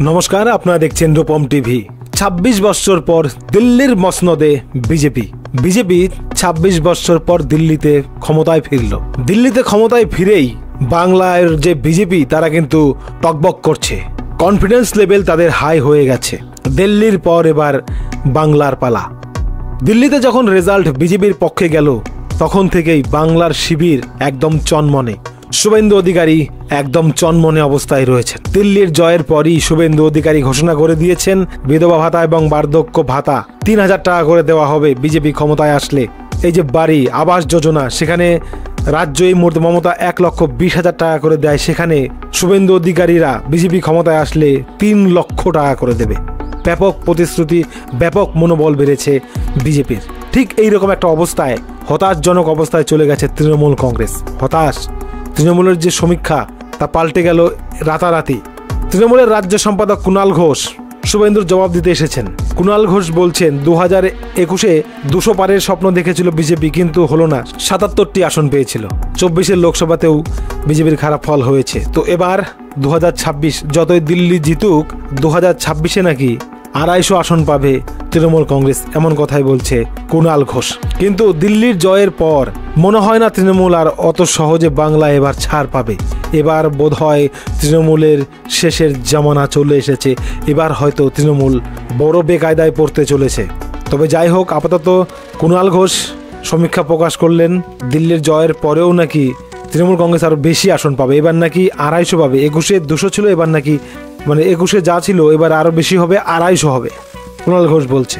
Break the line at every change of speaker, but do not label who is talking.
নমস্কার, আপনারা দেখছেন রূপম টিভি। ২৬ বছর পর দিল্লির মসনদে বিজেপি ২৬ বছর পর দিল্লিতে ক্ষমতায় ফিরল। দিল্লিতে ক্ষমতায় ফিরেই বাংলার যে বিজেপি তারা কিন্তু টকবক করছে, কনফিডেন্স লেভেল তাদের হাই হয়ে গেছে। দিল্লির পর এবার বাংলার পালা। দিল্লিতে যখন রেজাল্ট বিজেপির পক্ষে গেল তখন থেকেই বাংলার শিবির একদম চনমনে। শুভেন্দু অধিকারী একদম চনমনে অবস্থায় রয়েছেন। দিল্লির জয়ের পরই শুভেন্দু অধিকারী ঘোষণা করে দিয়েছেন বিধবা ভাতা এবং বার্ধক্য ভাতা ৩,০০০ টাকা করে দেওয়া হবে বিজেপি ক্ষমতায় আসলে। এই যে বাড়ি আবাস যোজনা, সেখানে রাজ্য এই মুহূর্তে মমতা ১,২০,০০০ টাকা করে দেয়, সেখানে শুভেন্দু অধিকারীরা বিজেপি ক্ষমতায় আসলে ৩ লক্ষ টাকা করে দেবে। ব্যাপক প্রতিশ্রুতি, ব্যাপক মনোবল বেড়েছে বিজেপির। ঠিক এইরকম একটা অবস্থায়, হতাশজনক অবস্থায় চলে গেছে তৃণমূল কংগ্রেস। হতাশ। তৃণমূলের যে সমীক্ষা তা পাল্টে গেল রাতারাতি। তৃণমূলের রাজ্য সম্পাদক কুণাল ঘোষ শুভেন্দুর জবাব দিতে এসেছেন। কুণাল ঘোষ বলছেন 2021-এ 200 পারের স্বপ্ন দেখেছিল বিজেপি, কিন্তু হলো না। ৭৭টি আসন পেয়েছিল। 24-এর লোকসভাতেও বিজেপির খারাপ ফল হয়েছে। তো এবার 2026 যতই দিল্লি জিতুক, 2026-এ নাকি 250 আসন পাবে তৃণমূল কংগ্রেস, এমন কথাই বলছে কুণাল ঘোষ। কিন্তু দিল্লির জয়ের পর মনে হয় না তৃণমূল আর অত সহজে বাংলায় এবার ছাড় পাবে। এবার বোধহয় তৃণমূলের শেষের জামানা চলে এসেছে। এবার হয়তো তৃণমূল বড় বেকায়দায় পড়তে চলেছে। তবে যাই হোক, আপাতত কুণাল ঘোষ সমীক্ষা প্রকাশ করলেন দিল্লির জয়ের পরেও নাকি তৃণমূল কংগ্রেস আরও বেশি আসন পাবে। এবার নাকি 250 পাবে। 21-এ 200 ছিল, এবার নাকি 21-এ যা ছিল এবার আরও বেশি হবে, 250 হবে, কুণাল ঘোষ বলছে।